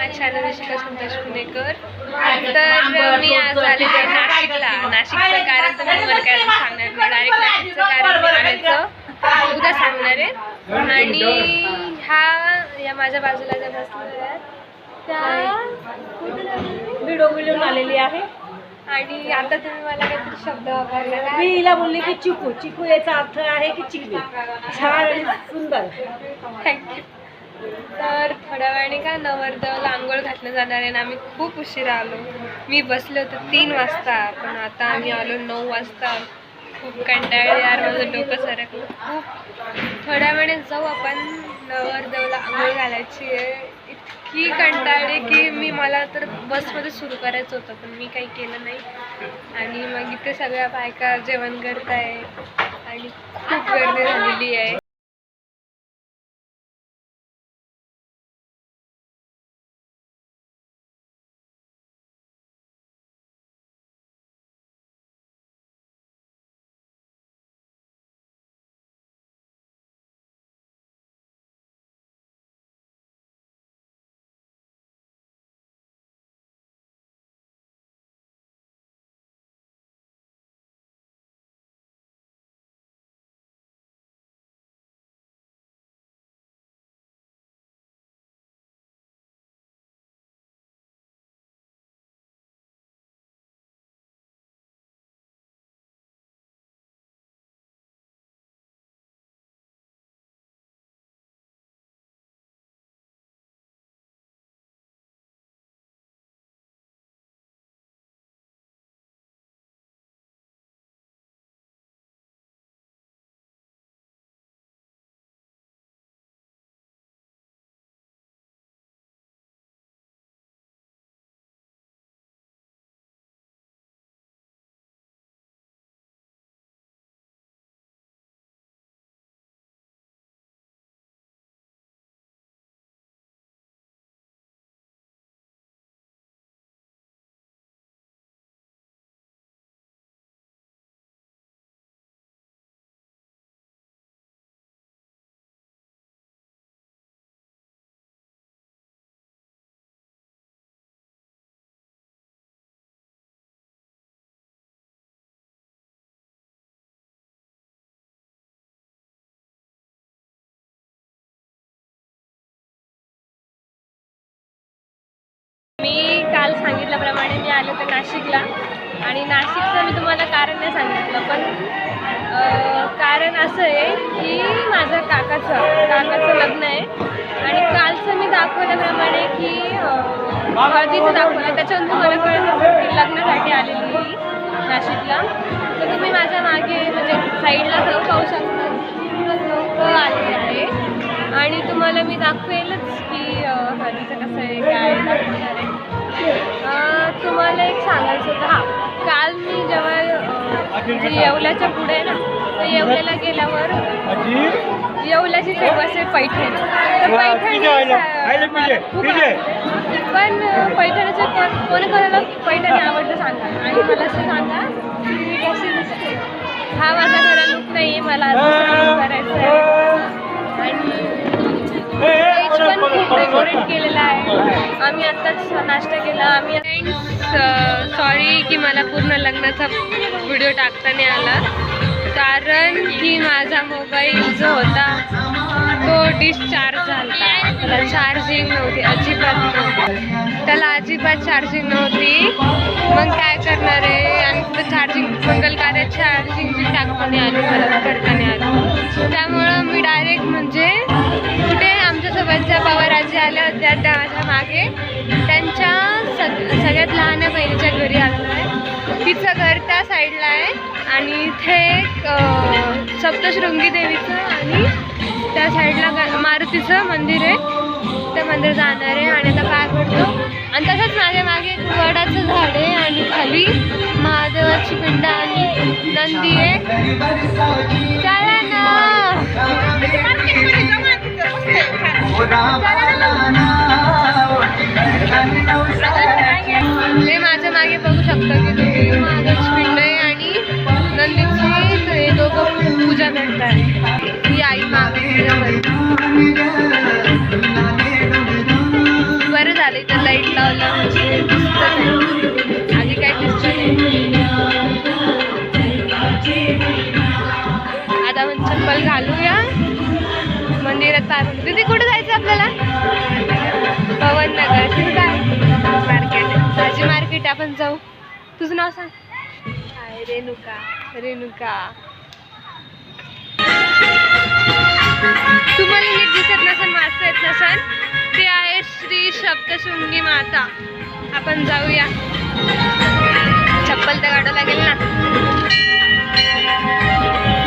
माझ्या चॅनल ऋषिका संतोष पुणेकर. तर मी आज आले नाशिकला. नाशिकचं कारण तर मी तुम्हाला काय सांगणार नाही, डायरेक्ट नाशिकचं कारण आणायचं उद्या सांगणार आहे. आणि या माझ्या बाजूला ज्या बसलेल्या आहेत त्या बिडोबिडून आलेली आहे. आणि आता तुम्ही मला काहीतरी शब्द वापरला. मी हिला बोलली की चिकू. चिकू याचा अर्थ आहे की चिकू. छान आणि सुंदर. थँक्यू. तर थोड्या वेळाने का नवरदेवाला आंघोळ घातलं जाणार आहे ना. आम्ही खूप उशिरा आलो. मी बसले होते 3 वाजता, पण आता आम्ही आलो 9 वाजता. खूप कंटाळले यार, माझं डोकं सरकलं खूप. थोड्या वेळाने जाऊ आपण. नवरदेवाला आंघोळ घालायची आहे. इतकी कंटाळले की मला तर बसमध्ये सुरू करायचं होतं, पण मी काही केलं नाही. आणि मग इथे सगळ्या बायका जेवण करत आहे आणि खूप गर्दी झालेली आहे. मी काल सांगितल्याप्रमाणे मी आले तर नाशिकला. आणि नाशिकचं मी तुम्हाला कारण नाही सांगितलं, पण कारण असं आहे की माझ्या काकाचं लग्न आहे. आणि कालचं मी दाखवल्याप्रमाणे की हळदीचं दाखवलं, त्याच्यावरून तुम्हाला कळत असेल की लग्नासाठी आलेली मी नाशिकला. तर तुम्ही माझ्या मागे म्हणजे साईडला जाऊ पाहू शकता, लोक आलेले आहे. आणि तुम्हाला मी दाखवेलच की हळदीचं कसं आहे, काय दाखवणार आहे. तुम्हाला एक सांगायचं होतं. काल मी जेव्हा येवल्याच्या पुढे ना, तर येवल्याला गेल्यावर येवल्याची फेमस आहे पैठणी. तर पण पैठणीचे कोणाकोणाला पैठणी आवडतं सांगा, आणि मला असं सांगा की कशी दिसते. हा माझा खरा लुक नाही आहे, मला करायचं आहे. आणि स्टेज पण खूप डेकोरेट केलेला आहे. आम्ही आत्ताच नाश्ता केला. आम्ही सॉरी की मला पूर्ण लग्नाचा व्हिडिओ टाकता नाही आला, कारण की माझा मोबाईल जो होता तो डिस्चार्ज झाला. त्याला चार्जिंग नव्हती, अजिबात चार्जिंग नव्हती. मग काय करणार आहे. आणि तिथं चार्जिंग मंगल कार्य चार्जिंगची टाकताना आली, मला करताना आली. त्यामुळं मी डायरेक्ट म्हणजे कुठे आमच्यासोबत ज्या पवाराजी आल्या होत्या त्या माझ्या मागे, त्यांच्या सगळ्यात लहान बहिणीच्या घरी आलेलं आहे. तिचं घर त्या साईडला आहे. आणि इथे एक सप्तशृंगी देवीचं आणि त्या साईडला मारुतीचं मंदिर आहे. त्या मंदिर जाणार आहे आणि आता पाय पडतो. आणि तसंच माझ्या मागे एक वडाचं झाड आहे आणि खाली महादेवाची पिंड आणि नंदी आहे. चला ना, हे माझ्या मागे बघू शकता की तुम्ही महादेवाची पिंड आहे आणि नंदीची. हे दोघं पूजा करतात. ही आई मागे पूजा करते. बरं झालं. लावलं म्हणजे दिसतं आधी काय दिसतं नाही. आता आपण चप्पल घालूया मंदिरात पाय पडू. तिथे कुठे जायचं आपल्याला? पवन नगर. तिथे काय मार्केट? भाजी मार्केट. आपण जाऊ. तुझं नाव सांग. रेणुका. रेणुका. तुम्हाला नीट दिसत नसेल, वाचता येत नसेल, ते आहे श्री सप्तशृंगी माता. आपण जाऊया. चप्पल तर काढावं लागेल ना.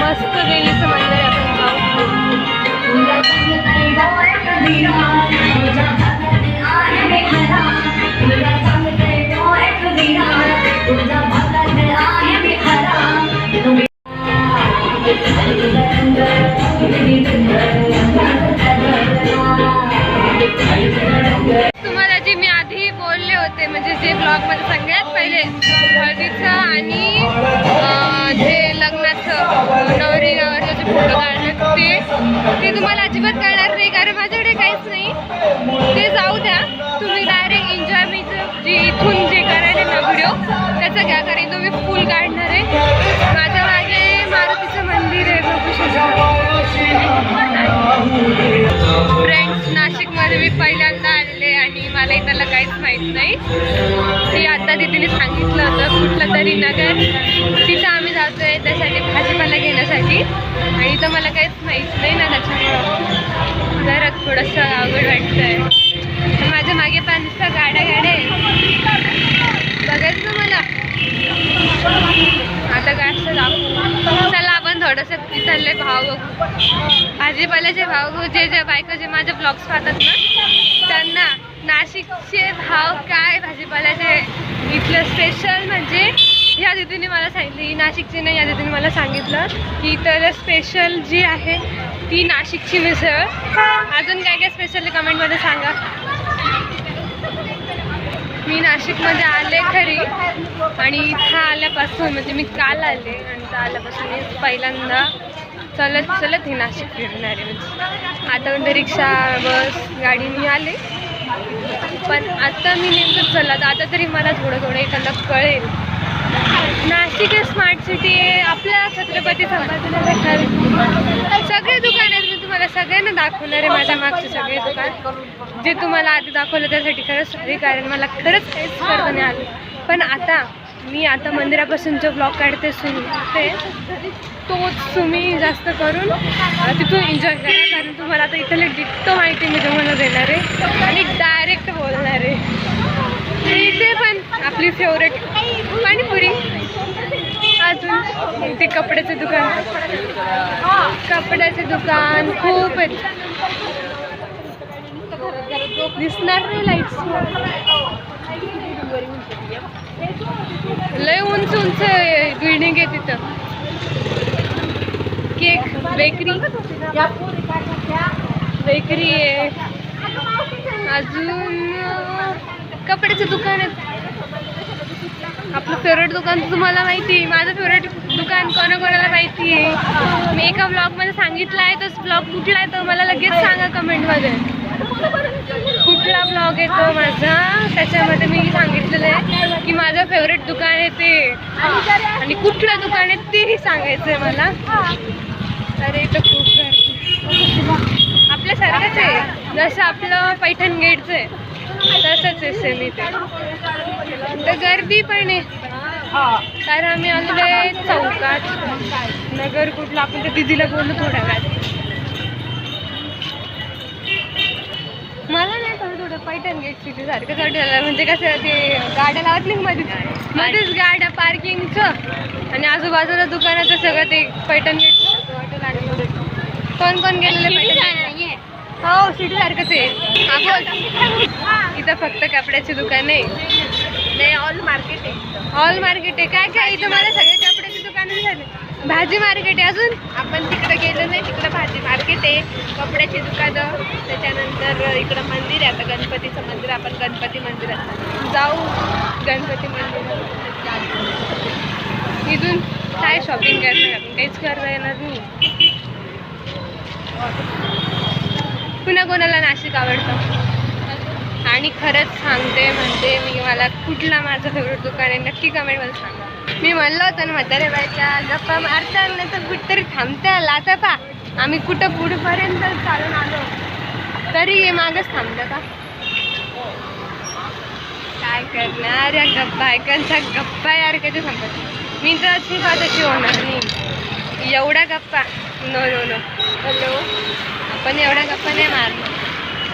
मस्त देवीचं मंदिर आहे. आपण जाऊ. तुम्हाला जे मी आधी बोलले होते, म्हणजे जे ब्लॉग मध्ये सगळ्यात पहिले हळदीचं आणि जे लग्नाचं नवरी नवरचं जे फोटो काढण्यात ते तुम्हाला अजिबात कळणार नाही, कारण माझ्याकडे काहीच नाही. ते जाऊ द्या. तुम्ही डायरेक्ट एन्जॉय मी जे इथून जे करायला ना व्हिडिओ त्याचं घ्या, कारण तुम्ही फुल काढणार आहे. माझ्या मागे मारुतीचं मंदिर आहे. फ्रेंड्स, नाशिकमध्ये मी पहिल्यांदा आलेले आणि मला इथलं काहीच माहीत नाही. ती आता तिथे सांगितलं होतं कुठलं तरी नगर, तिथं आम्ही जातोय त्यासाठी भाजीपाला घेण्यासाठी, आणि इथं मला काहीच माहीत नाही ना, त्याच्यामुळं जरा थोडंसं अवघड वाटतंय. माझ्या मागे पण नुसतं गाड्या बघायचं मला. आता गाडचं दाखवू. चला आपण थोडंसं इथले भाव बघू, भाजीपाल्याचे भाव बघू. जे बायका जे माझे ब्लॉग्स पाहतात ना, त्यांना नाशिकचे भाव काय भाजीपाल्याचे इथलं स्पेशल, म्हणजे ह्या दीदीने मला सांगितलं, ही नाशिकची नाही, या दीदीने मला सांगितलं की इथलं स्पेशल जी आहे ती नाशिकची मिसळ. अजून काय काय स्पेशल कमेंटमध्ये सांगा. मी नाशिकमध्ये आले खरी, आणि इथं आल्यापासून म्हणजे मी काल आले आणि इथं आल्यापासून मी पहिल्यांदा चलत हे नाशिक फिरणार आहे. म्हणजे आतापर्यंत रिक्षा बस गाडीने आले, पण आता मी नेमकं चलत. आता तरी मला थोडं एखादा कळेल. नाशिक हे स्मार्ट सिटी आहे. आपल्या छत्रपती संभाजीनगर सगळे दुकान आहेत. मी तुम्हाला सगळ्यांना दाखवणार आहे. माझ्या मागचे सगळे दुकान जे तुम्हाला आधी दाखवलं त्यासाठी खरंच सॉरी, कारण मला खरंच काहीच करता नाही आलं. पण आता मी मंदिरापासून जो ब्लॉग काढते ते तोच तुम्ही जास्त करून तिथून एन्जॉय करा, कारण तुम्हाला आता इथले डिट्टो माहिती मी तुम्हाला देणार आहे आणि डायरेक्ट बोलणार आहे. इथे पण आपली फेवरेट पाणीपुरी, अजून ते कपड्याचे दुकान खूप आहेत. दिसणार नाही लाईट्स, लय उंच बिल्डिंग आहे तिथं. केक बेकरी आहे. अजून कपड्याचे दुकान आहेत. आपलं फेवरेट दुकान तुम्हाला माहिती आहे. माझं फेवरेट दुकान कोणाकोणाला माहिती आहे. मी एका ब्लॉगमध्ये सांगितलं आहे. तोच ब्लॉग कुठला आहे तो मला लगेच सांगा कमेंटमध्ये. कुठला ब्लॉग आहे तो माझा, त्याच्यामध्ये मी सांगितलेलं आहे की माझं फेवरेट दुकान आहे ते, आणि कुठलं दुकान आहे तेही सांगायचं आहे मला. अरे इथं खूप गर्दी आपल्यासारखंच आहे, जसं आपलं पैठण गेटचं आहे तसंच आहे सेम इथे. तर गर्दी पण आहे, कारण आम्ही आलेलो आहे चौकात. नगर कुठलं आपण त्या दिदीला बोललो थोड्या वेळात. मला नाही थोडं पैठण गेट सिटी सारखं वाटलं, म्हणजे कसं ते गाड्या लावत नाही मध्येच गाड्या पार्किंगचं, आणि आजूबाजूला दुकानाचं सगळं ते पैठण गेट लागलं. कोण गेलेलं पैठण? हो सिटी सारखंच आहे. हा बोल. इथं फक्त कपड्याची दुकान आहे, नाही ऑल मार्केट आहे. काय इथं मला सगळे कपड्याची दुकानं झाले. भाजी मार्केट आहे. अजून आपण तिकडे गेलो नाही, तिकडं भाजी मार्केट आहे, कपड्याची दुकानं, त्याच्यानंतर इकडं मंदिर आहे. आता गणपतीचं मंदिर, आपण गणपती मंदिरात जाऊ. गणपती मंदिरात इथून काय शॉपिंग करणार, आपण काहीच करता येणार नाही. पुन्हा कोणाला नाशिक आवडतं? आणि खरंच सांगते म्हणजे मी मला कुठला माझं फेवरेट दुकान आहे नक्की कमेंटमध्ये सांगा. मी म्हणलं होतं ना म्हातारे बायच्या गप्पा मारता नाही तर कुठतरी थांबता आता पा आम्ही कुठं पुढेपर्यंत चालून आलो तरी हे मागच थांबलं का काय करणार या गप्पा ऐकायचा गप्पा यार कधी थांबत मी तर अशी बात अशी होणार नाही एवढ्या गप्पा नो नो नो हॅलो आपण एवढ्या गप्पा नाही मारणार.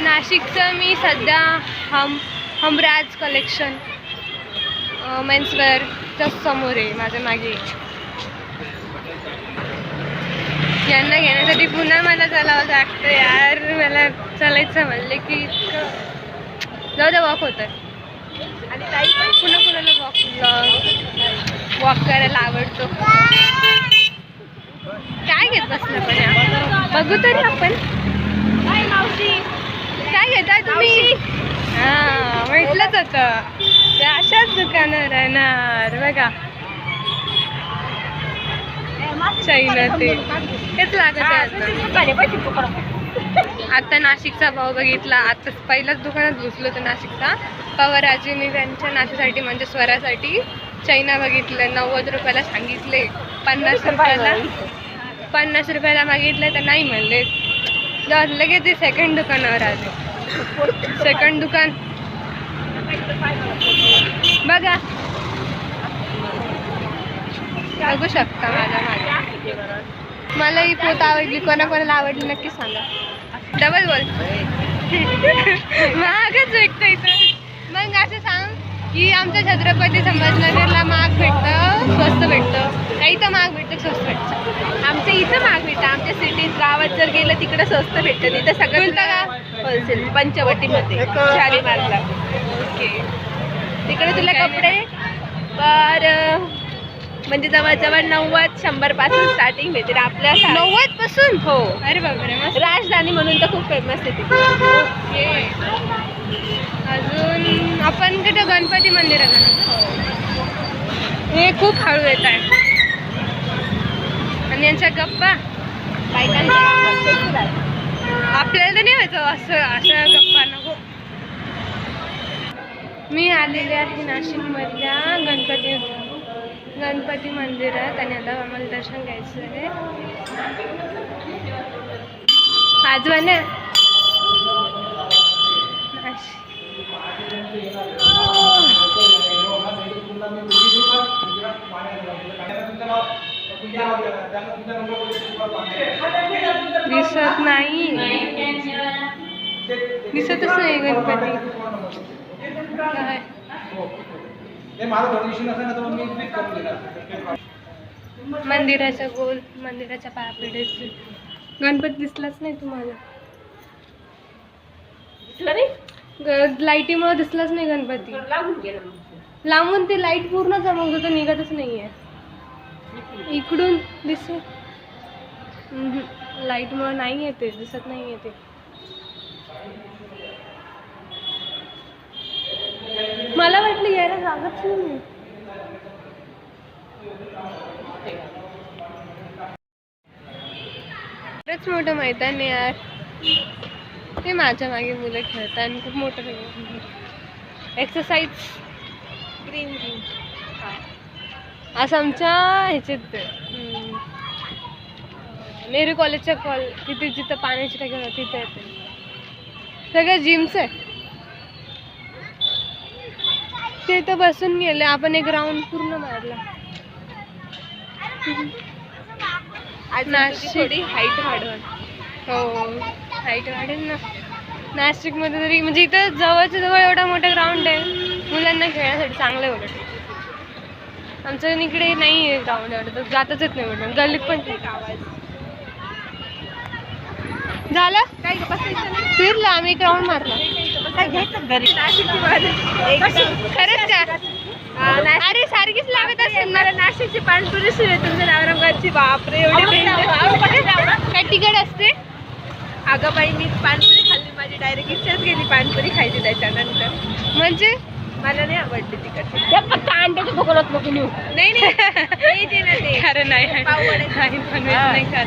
नाशिकचं मी सध्या हमराज कलेक्शन मेन्सवेअरच्या समोर आहे माझ्या मागे यांना घेण्यासाठी पुन्हा मला चालावं लागतं यार. मला चालायचं म्हणले की जाऊ द्या वॉक होतं आणि ताई पण पुन्हा कुणाला वॉक करायला आवडतो. काय घेत बसलं पण बघू तरी आपण काय घेताय तुम्ही. हां म्हटलंच होतं ते अशाच दुकानावर राहणार बघा चैना तेच लागत आहे. आता नाशिकचा भाव बघितला आता पहिल्याच दुकानात घुसलो होतं नाशिकचा पवाराजींनी त्यांच्या नातीसाठी म्हणजे स्वरासाठी चैना बघितलं 90 रुपयाला सांगितले 50 रुपयाला मागितले तर नाही म्हणले लगेच ते सेकंड दुकानावर आले. सेकंड दुकान बघा बघू शकता माझ्या मागे. मला ही पोत आवडली कोणाकोणाला आवडली नक्की सांगा. डबल बोल महागच भेटतं इथं. मग असं सांग की आमच्या छत्रपती संभाजीनगरला महाग भेटतं स्वस्त भेटतं काही तर महाग भेटतं स्वस्त भेटतं. आमच्या इथं महाग भेटतं आमच्या सिटीत गावात जर गेलं तिकडं स्वस्त भेटतं नाही तर सगळं कोणतं गाव? होलसेल पंचवटीमध्ये शालीमारला. ओके तिकडे तुला कपडे पर म्हणजे जवळजवळ 90-100 पासून स्टार्टिंग भेटेल आपल्या 90 पासून. हो अरे बापरे मस्त. राजधानी म्हणून तर खूप फेमस आहे तिथे. ओके अजून आपण कुठं गणपती मंदिरात हे खूप हळू येत आहे आणि यांच्या गप्पा बायकांच्या आपल्याला नाही व्हायचं असं अशा गप्पा नको. मी आलेले आहे नाशिकमधल्या गणपती मंदिरात आणि आता आम्हाला दर्शन घ्यायचं आहे. आजवान दिसत नाही दिसतच नाही गणपती काय मंदिराचा गोल मंदिराच्या पायापिढे गणपती दिसलाच नाही तुम्हाला. लाईटीमुळे दिसलाच नाही गणपती. लांबून ते लाईट पूर्ण चमकत होतं निघतच नाहीये इकडून दिसत लाईटमुळे नाही येते दिसत नाही येते. मला वाटलं यायला जागच नाही. खरंच मोठं मैदान आहे यार. ते माझ्या मागे मुलं खेळतात आणि खूप मोठं एक्सरसाइज ग्रीन ग्रीन असं आमच्या ह्याच्यात नेहरू कॉलेजच्या तिथे जिथं पाण्याची टाकी होती तिथे येते सगळं जिम्स आहे. ते तर बसून गेले आपण एक राऊंड पूर्ण मारला. नाशिक थोडी हाईट वाढवून हो हाईट वाढेल ना. नाशिकमध्ये तरी म्हणजे इथं जवळच्या जवळ एवढा मोठा ग्राउंड आहे मुलांना खेळण्यासाठी चांगलं आहे. उलट आमच्या इकडे नाही आहे ग्राउंड एवढं तर जातच येत नाही म्हणून गल्लीत पण ठीक आवाज झालं काय फिरला आम्ही एक राऊंड मारला. खरंच का अरे सारखीच लागत असेल ना. नाशिकची पाणपुरी सुरू आहे तुमच्या नवरंगाची बापरे एवढी काय तिकड असते. अगं बाई मी पाणपुरी खाल्ली माझी डायरेक्ट इच्छाच गेली पाणपुरी खायची त्याच्यानंतर. म्हणजे मला नाही आवडली तिकडची फक्त अंड्याच्या दुकानात नको नेऊ. नाही ते खरं नाही नाही खात.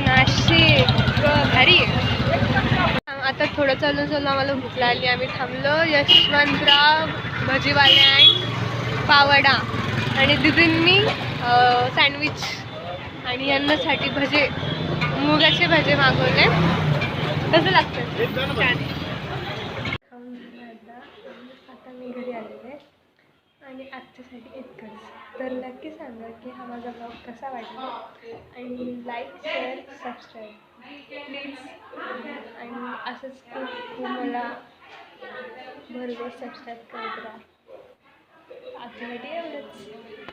नाशिक भारी आहे. आता थोडं चालून चालून आम्हाला भूक लागली. आम्ही थांबलो यशवंतराव भजीवाले अँड पावडा आणि दिदींनी सँडविच आणि यांनासाठी भजे, मुगाचे भजे मागवले. कसं लागतं? छान. खाऊन झालं आता मी घरी आलेले आणि आजच्यासाठी इतकंच. तर नक्की सांगा की हा माझा ब्लॉग कसा वाटला आणि लाईक शेअर सबस्क्राईब प्लीज. आणि असंच खूप मला भरभर सबस्क्राईब करत राहा. आजच्यासाठी एवढंच.